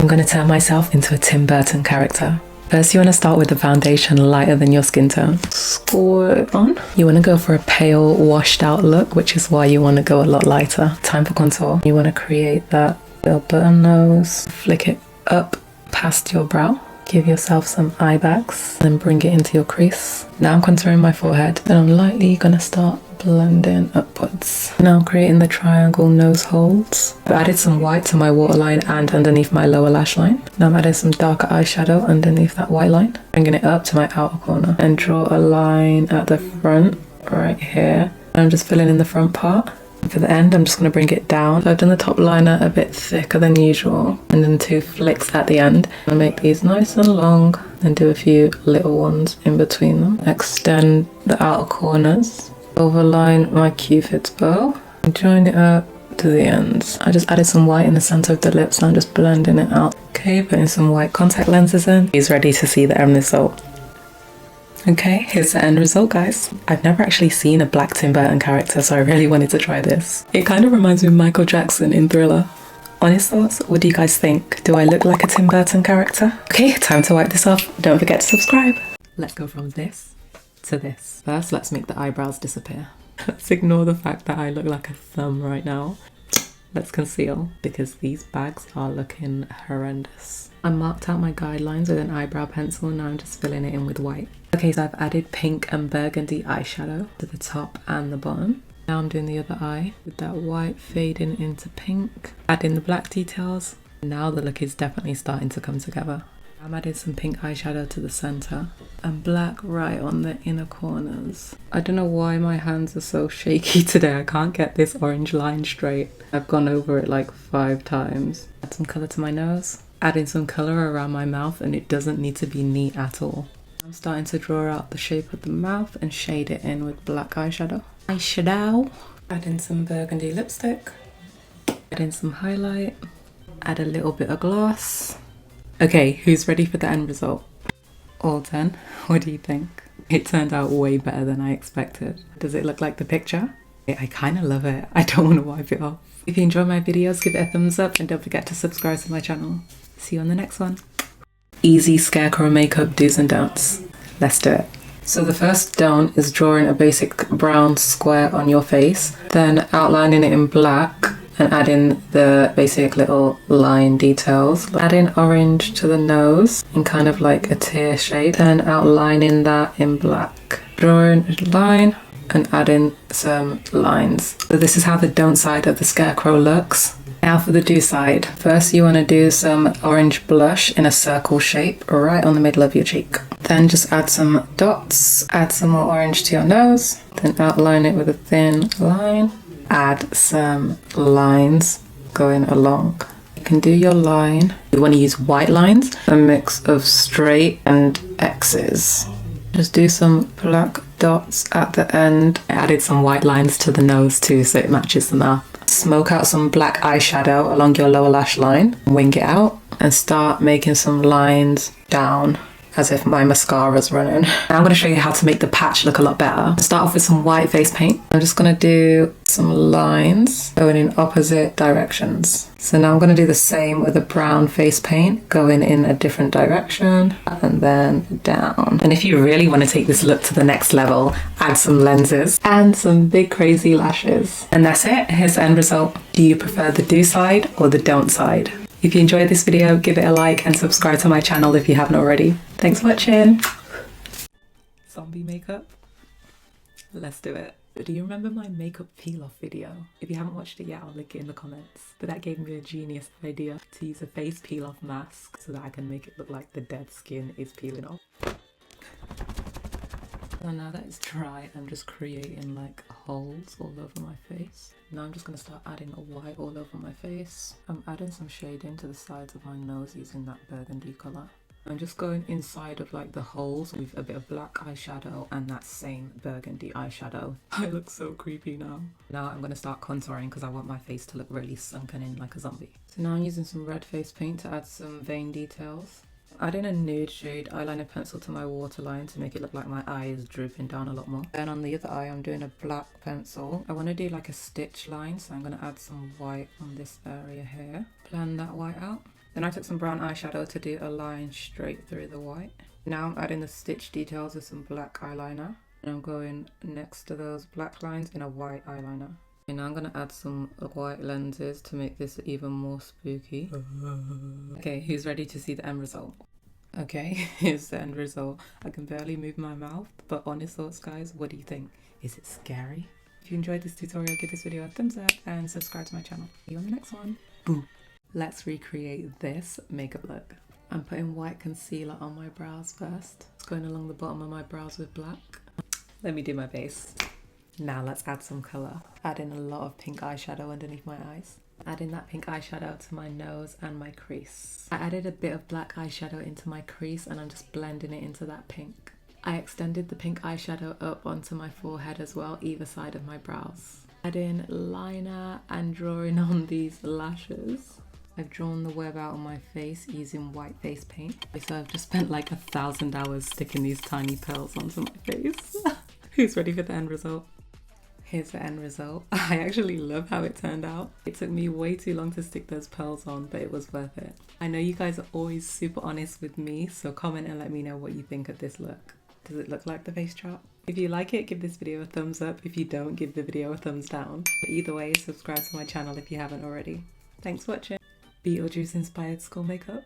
I'm going to turn myself into a Tim Burton character. First, you want to start with the foundation lighter than your skin tone. Squirt on. You want to go for a pale, washed out look, which is why you want to go a lot lighter. Time for contour. You want to create that little button nose. Flick it up past your brow. Give yourself some eye bags. Then bring it into your crease. Now I'm contouring my forehead. Then I'm lightly going to start blending upwards. Now I'm creating the triangle nose holds. I've added some white to my waterline and underneath my lower lash line. Now I'm adding some darker eyeshadow underneath that white line. Bringing it up to my outer corner. And draw a line at the front right here. I'm just filling in the front part. For the end, I'm just going to bring it down. So I've done the top liner a bit thicker than usual. And then 2 flicks at the end. I'll make these nice and long. And do a few little ones in between them. Extend the outer corners. Overline my cupid's bow. And join it up to the ends. I just added some white in the center of the lips. And I'm just blending it out. Okay, putting some white contact lenses in. He's ready to see the end result. Okay, here's the end result, guys. I've never actually seen a black Tim Burton character, so I really wanted to try this. It kind of reminds me of Michael Jackson in Thriller. Honest thoughts? What do you guys think? Do I look like a Tim Burton character? Okay, time to wipe this off. Don't forget to subscribe. Let's go from this to this. First, let's make the eyebrows disappear. Let's ignore the fact that I look like a thumb right now. Let's conceal because these bags are looking horrendous. I marked out my guidelines with an eyebrow pencil. Now I'm just filling it in with white. Okay, so I've added pink and burgundy eyeshadow to the top and the bottom. Now I'm doing the other eye with that white fading into pink. Adding the black details. Now the look is definitely starting to come together. I'm adding some pink eyeshadow to the center and black right on the inner corners. I don't know why my hands are so shaky today. I can't get this orange line straight. I've gone over it like 5 times. Add some color to my nose. Adding some color around my mouth, and it doesn't need to be neat at all. I'm starting to draw out the shape of the mouth and shade it in with black eyeshadow. Adding some burgundy lipstick. Adding some highlight. Add a little bit of gloss. Okay, who's ready for the end result? All 10. What do you think? It turned out way better than I expected. Does it look like the picture? I kind of love it. I don't want to wipe it off. If you enjoy my videos, give it a thumbs up and don't forget to subscribe to my channel. See you on the next one. Easy Scarecrow makeup do's and don'ts. Let's do it. So the first don't is drawing a basic brown square on your face, then outlining it in black and adding the basic little line details. Adding orange to the nose in kind of like a tear shape, then outlining that in black. Drawing a line and adding some lines. So this is how the don't side of the Scarecrow looks. Now for the do side. First you want to do some orange blush in a circle shape right on the middle of your cheek. Then just add some dots, add some more orange to your nose, then outline it with a thin line. Add some lines going along. You can do your line. You want to use white lines, a mix of straight and X's. Just do some black dots at the end. I added some white lines to the nose too so it matches the mouth. Smoke out some black eyeshadow along your lower lash line, wing it out, and start making some lines down as if my mascara's running. Now I'm going to show you how to make the patch look a lot better. Start off with some white face paint. I'm just going to do some lines going in opposite directions. So now I'm going to do the same with a brown face paint going in a different direction and then down. And if you really want to take this look to the next level, add some lenses and some big crazy lashes. And that's it. Here's the end result. Do you prefer the do side or the don't side? If you enjoyed this video, give it a like and subscribe to my channel if you haven't already. Thanks for watching. Zombie makeup. Let's do it. Do you remember my makeup peel off video? If you haven't watched it yet, I'll link it in the comments. But that gave me a genius idea to use a face peel off mask so that I can make it look like the dead skin is peeling off. So now that it's dry, I'm just creating like holes all over my face. Now I'm just going to start adding a white all over my face. I'm adding some shading to the sides of my nose using that burgundy colour. I'm just going inside of like the holes with a bit of black eyeshadow and that same burgundy eyeshadow. I look so creepy now. Now I'm going to start contouring because I want my face to look really sunken in like a zombie. So now I'm using some red face paint to add some vein details. Adding a nude shade eyeliner pencil to my waterline to make it look like my eye is drooping down a lot more. Then on the other eye I'm doing a black pencil. I want to do like a stitch line, so I'm going to add some white on this area here. Blend that white out. Then I took some brown eyeshadow to do a line straight through the white. Now I'm adding the stitch details with some black eyeliner. And I'm going next to those black lines in a white eyeliner. And now I'm going to add some white lenses to make this even more spooky. Okay, who's ready to see the end result? Okay, here's the end result. I can barely move my mouth, but honest thoughts, guys, what do you think? Is it scary? If you enjoyed this tutorial, give this video a thumbs up and subscribe to my channel. See you on the next one. Boom. Let's recreate this makeup look. I'm putting white concealer on my brows first. It's going along the bottom of my brows with black. Let me do my base. Now let's add some colour. Add in a lot of pink eyeshadow underneath my eyes. Adding that pink eyeshadow to my nose and my crease. I added a bit of black eyeshadow into my crease and I'm just blending it into that pink. I extended the pink eyeshadow up onto my forehead as well, either side of my brows. Adding liner and drawing on these lashes. I've drawn the web out on my face using white face paint. So I've just spent like 1,000 hours sticking these tiny pearls onto my face. Who's ready for the end result? Here's the end result. I actually love how it turned out. It took me way too long to stick those pearls on, but it was worth it. I know you guys are always super honest with me, so comment and let me know what you think of this look. Does it look like the face chart? If you like it, give this video a thumbs up. If you don't, give the video a thumbs down. But either way, subscribe to my channel if you haven't already. Thanks for watching. Beetlejuice inspired school makeup.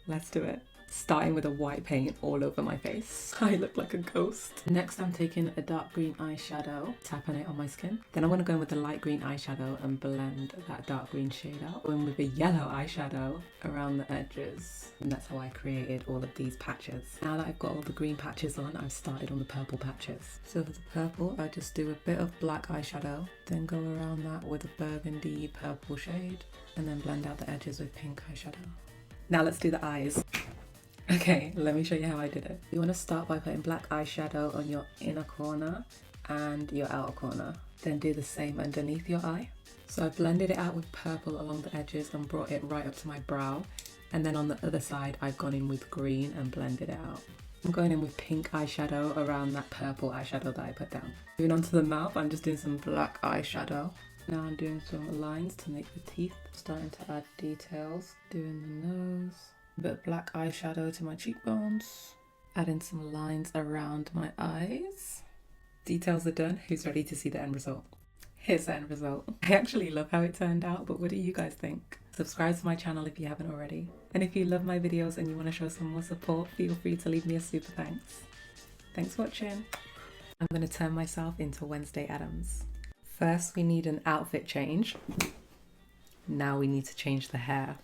Let's do it. Starting with a white paint all over my face. I look like a ghost. Next I'm taking a dark green eyeshadow, tapping it on my skin. Then I'm going to go in with a light green eyeshadow and blend that dark green shade out. Going with a yellow eyeshadow around the edges. And that's how I created all of these patches. Now that I've got all the green patches on, I've started on the purple patches. So for the purple, I just do a bit of black eyeshadow, then go around that with a burgundy purple shade, and then blend out the edges with pink eyeshadow. Now let's do the eyes. Okay, let me show you how I did it. You want to start by putting black eyeshadow on your inner corner and your outer corner. Then do the same underneath your eye. So I blended it out with purple along the edges and brought it right up to my brow. And then on the other side, I've gone in with green and blended it out. I'm going in with pink eyeshadow around that purple eyeshadow that I put down. Moving on to the mouth, I'm just doing some black eyeshadow. Now I'm doing some lines to make the teeth. Starting to add details. Doing the nose. A bit of black eyeshadow to my cheekbones. Adding some lines around my eyes. Details are done. Who's ready to see the end result? Here's the end result. I actually love how it turned out, but what do you guys think? Subscribe to my channel if you haven't already. And if you love my videos and you want to show some more support, feel free to leave me a super thanks. Thanks for watching. I'm going to turn myself into Wednesday Addams. First, we need an outfit change. Now we need to change the hair.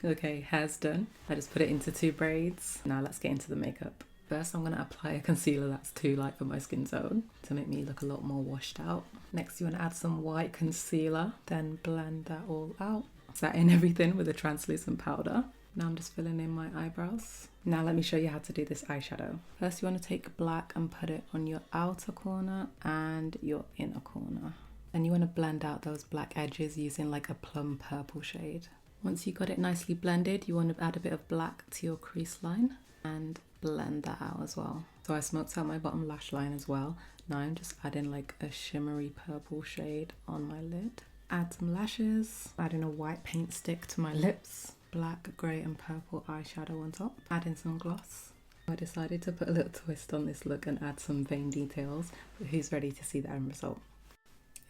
Okay, hair's done. I just put it into 2 braids. Now let's get into the makeup. First, I'm going to apply a concealer that's too light for my skin tone to make me look a lot more washed out. Next, you want to add some white concealer, then blend that all out. Set in everything with a translucent powder. Now I'm just filling in my eyebrows. Now let me show you how to do this eyeshadow. First, you want to take black and put it on your outer corner and your inner corner. And you want to blend out those black edges using like a plum purple shade. Once you got it nicely blended, you want to add a bit of black to your crease line and blend that out as well. So I smoked out my bottom lash line as well. Now I'm just adding like a shimmery purple shade on my lid. Add some lashes, adding a white paint stick to my lips, black, grey and purple eyeshadow on top, adding some gloss. I decided to put a little twist on this look and add some vein details, but who's ready to see the end result?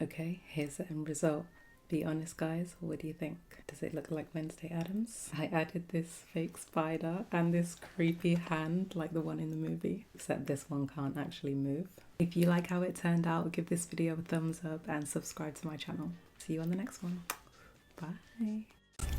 Okay, here's the end result. Be honest guys, what do you think? Does it look like Wednesday Addams? I added this fake spider and this creepy hand like the one in the movie, except this one can't actually move. If you like how it turned out, give this video a thumbs up and subscribe to my channel. See you on the next one. Bye.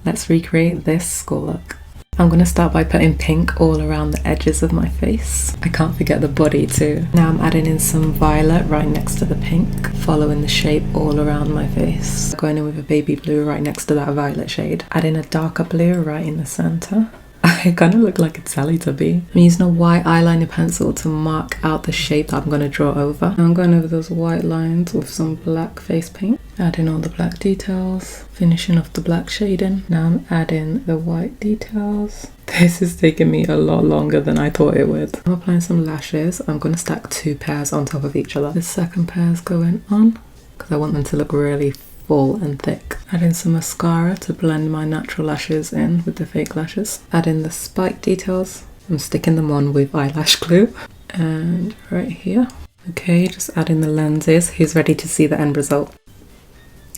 Let's recreate this school look. I'm going to start by putting pink all around the edges of my face. I can't forget the body too. Now I'm adding in some violet right next to the pink, following the shape all around my face. Going in with a baby blue right next to that violet shade. Adding a darker blue right in the center. I kind of look like a Teletubby. I'm using a white eyeliner pencil to mark out the shape that I'm going to draw over. Now I'm going over those white lines with some black face paint. Adding all the black details. Finishing off the black shading. Now I'm adding the white details. This is taking me a lot longer than I thought it would. I'm applying some lashes. I'm going to stack 2 pairs on top of each other. The second pair is going on because I want them to look really full and thick. Add in some mascara to blend my natural lashes in with the fake lashes. Add in the spike details. I'm sticking them on with eyelash glue. And right here. Okay, just add in the lenses. Who's ready to see the end result?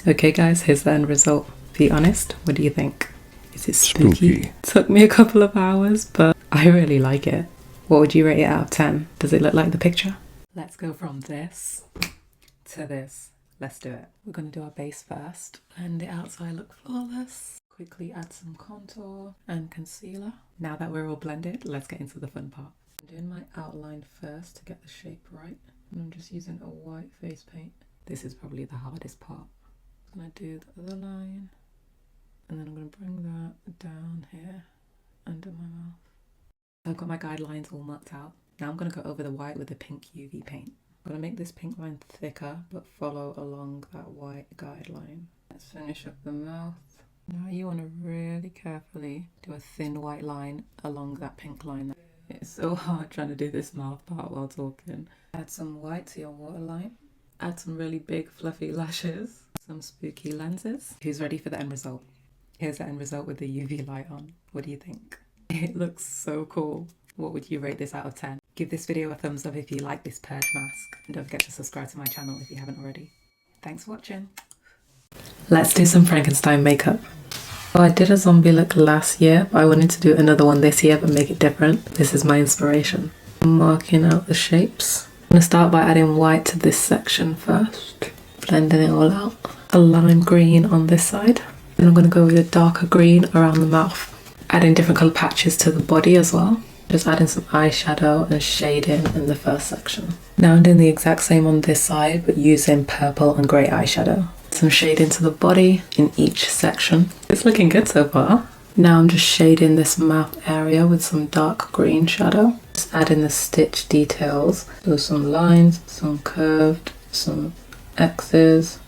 Okay guys, here's the end result. Be honest, what do you think? Is it spooky? Took me a couple of hours, but I really like it. What would you rate it out of 10? Does it look like the picture? Let's go from this to this. Let's do it. We're going to do our base first. Blend it out so I look flawless. Quickly add some contour and concealer. Now that we're all blended, let's get into the fun part. I'm doing my outline first to get the shape right. And I'm just using a white face paint. This is probably the hardest part. I'm going to do the other line. And then I'm going to bring that down here under my mouth. I've got my guidelines all marked out. Now I'm going to go over the white with the pink UV paint. I'm going to make this pink line thicker, but follow along that white guideline. Let's finish up the mouth. Now you want to really carefully do a thin white line along that pink line. It's so hard trying to do this mouth part while talking. Add some white to your waterline. Add some really big fluffy lashes. Some spooky lenses. Who's ready for the end result? Here's the end result with the UV light on. What do you think? It looks so cool. What would you rate this out of 10? Give this video a thumbs up if you like this purge mask. And don't forget to subscribe to my channel if you haven't already. Thanks for watching. Let's do some Frankenstein makeup. Oh, I did a zombie look last year, but I wanted to do another one this year but make it different. This is my inspiration. I'm marking out the shapes. I'm going to start by adding white to this section first. Blending it all out. A lime green on this side. And I'm going to go with a darker green around the mouth. Adding different colour patches to the body as well. Just adding some eyeshadow and shading in the first section. Now I'm doing the exact same on this side, but using purple and grey eyeshadow. Some shading to the body in each section. It's looking good so far. Now I'm just shading this mouth area with some dark green shadow. Just adding the stitch details. So some lines, some curved, some X's,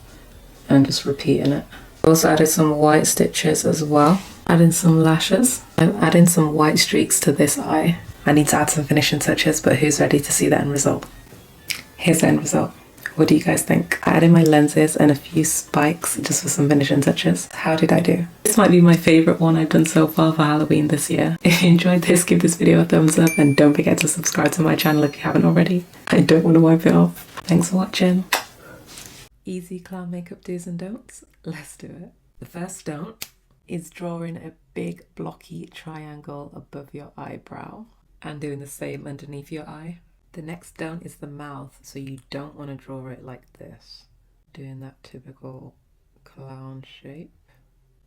and just repeating it. Also added some white stitches as well. Adding some lashes. I'm adding some white streaks to this eye. I need to add some finishing touches, but who's ready to see the end result? Here's the end result. What do you guys think? I added my lenses and a few spikes just for some finishing touches. How did I do? This might be my favourite one I've done so far for Halloween this year. If you enjoyed this, give this video a thumbs up and don't forget to subscribe to my channel if you haven't already. I don't want to wipe it off. Thanks for watching. Easy clown makeup do's and don'ts. Let's do it. The first don't is drawing a big blocky triangle above your eyebrow and doing the same underneath your eye. The next don't is the mouth, so you don't want to draw it like this, doing that typical clown shape.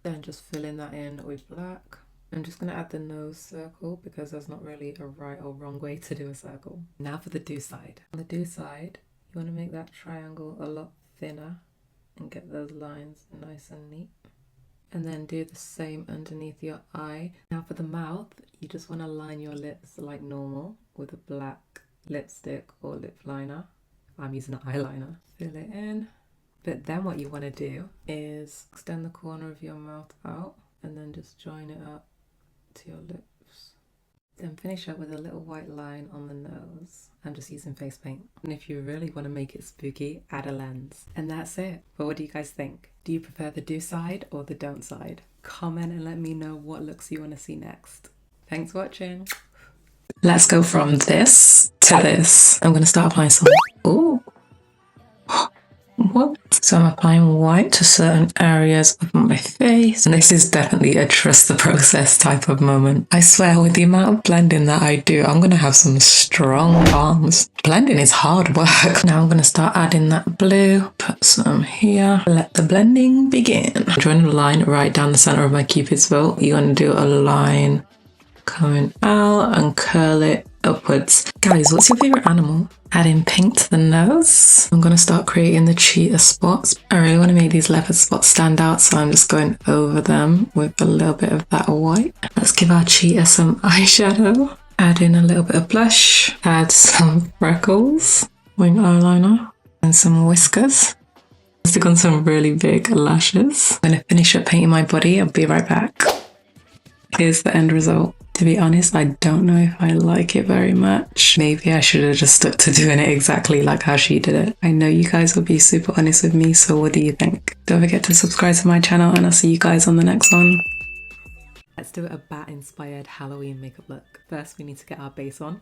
Then just filling that in with black. I'm just going to add the nose circle because there's not really a right or wrong way to do a circle. Now for the do side. On the do side, you want to make that triangle a lot thinner and get those lines nice and neat. And then do the same underneath your eye. Now for the mouth, you just want to line your lips like normal with a black lipstick or lip liner. I'm using an eyeliner. Fill it in. But then what you want to do is extend the corner of your mouth out and then just join it up to your lips. Then finish up with a little white line on the nose. I'm just using face paint. And if you really want to make it spooky, add a lens. And that's it. But what do you guys think? Do you prefer the do side or the don't side? Comment and let me know what looks you want to see next. Thanks for watching. Let's go from this to this. I'm going to start applying some... Ooh. What? So I'm applying white to certain areas of my face. And this is definitely a trust the process type of moment. I swear with the amount of blending that I do, I'm going to have some strong palms. Blending is hard work. Now I'm going to start adding that blue. Put some here. Let the blending begin. Drawing a line right down the center of my Cupid's bow. You want to do a line coming out and curl it upwards. Guys, what's your favorite animal? Adding pink to the nose. I'm going to start creating the cheetah spots. I really want to make these leopard spots stand out, so I'm just going over them with a little bit of that white. Let's give our cheetah some eyeshadow. Add in a little bit of blush. Add some freckles, wing eyeliner, and some whiskers. Stick on some really big lashes. I'm going to finish up painting my body. I'll be right back. Here's the end result. To be honest, I don't know if I like it very much. Maybe I should have just stuck to doing it exactly like how she did it. I know you guys will be super honest with me, so what do you think? Don't forget to subscribe to my channel and I'll see you guys on the next one. Let's do a bat-inspired Halloween makeup look. First, we need to get our base on.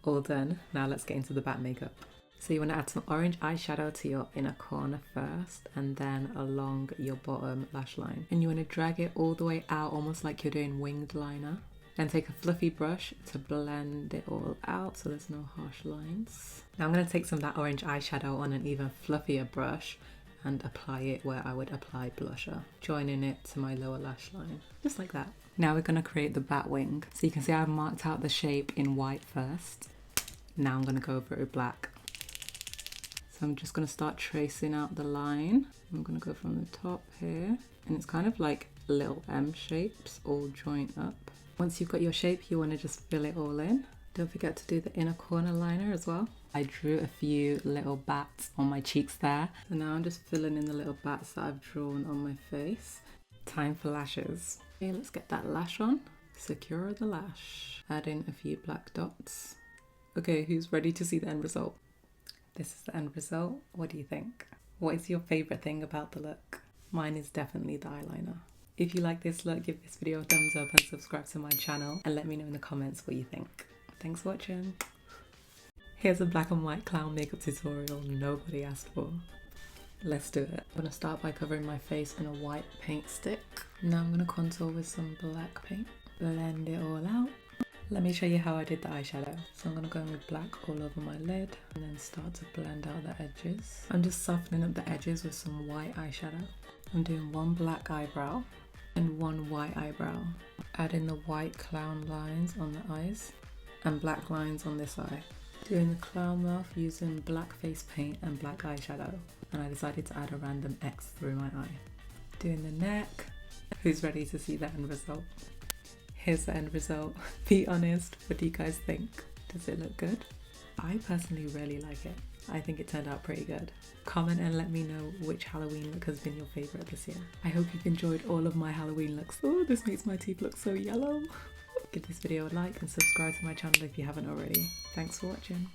All done. Now let's get into the bat makeup. So you want to add some orange eyeshadow to your inner corner first and then along your bottom lash line. And you want to drag it all the way out, almost like you're doing winged liner. Then take a fluffy brush to blend it all out so there's no harsh lines. Now I'm going to take some of that orange eyeshadow on an even fluffier brush and apply it where I would apply blusher, joining it to my lower lash line, just like that. Now we're going to create the bat wing. So you can see I've marked out the shape in white first. Now I'm going to go over it with black. So I'm just going to start tracing out the line. I'm going to go from the top here, and it's kind of like little M shapes all joined up. Once you've got your shape, you want to just fill it all in. Don't forget to do the inner corner liner as well. I drew a few little bats on my cheeks there. So now I'm just filling in the little bats that I've drawn on my face. Time for lashes. Okay, let's get that lash on. Secure the lash. Add in a few black dots. Okay, who's ready to see the end result? This is the end result. What do you think? What is your favourite thing about the look? Mine is definitely the eyeliner. If you like this look, give this video a thumbs up and subscribe to my channel and let me know in the comments what you think. Thanks for watching. Here's a black and white clown makeup tutorial nobody asked for. Let's do it. I'm going to start by covering my face in a white paint stick. Now I'm going to contour with some black paint. Blend it all out. Let me show you how I did the eyeshadow. So I'm going to go in with black all over my lid and then start to blend out the edges. I'm just softening up the edges with some white eyeshadow. I'm doing one black eyebrow and one white eyebrow. Add in the white clown lines on the eyes and black lines on this eye. Doing the clown mouth using black face paint and black eyeshadow. And I decided to add a random X through my eye. Doing the neck. Who's ready to see the end result? Here's the end result. Be honest, what do you guys think? Does it look good? I personally really like it. I think it turned out pretty good. Comment and let me know which Halloween look has been your favourite this year. I hope you've enjoyed all of my Halloween looks. Oh, this makes my teeth look so yellow. Give this video a like and subscribe to my channel if you haven't already. Thanks for watching.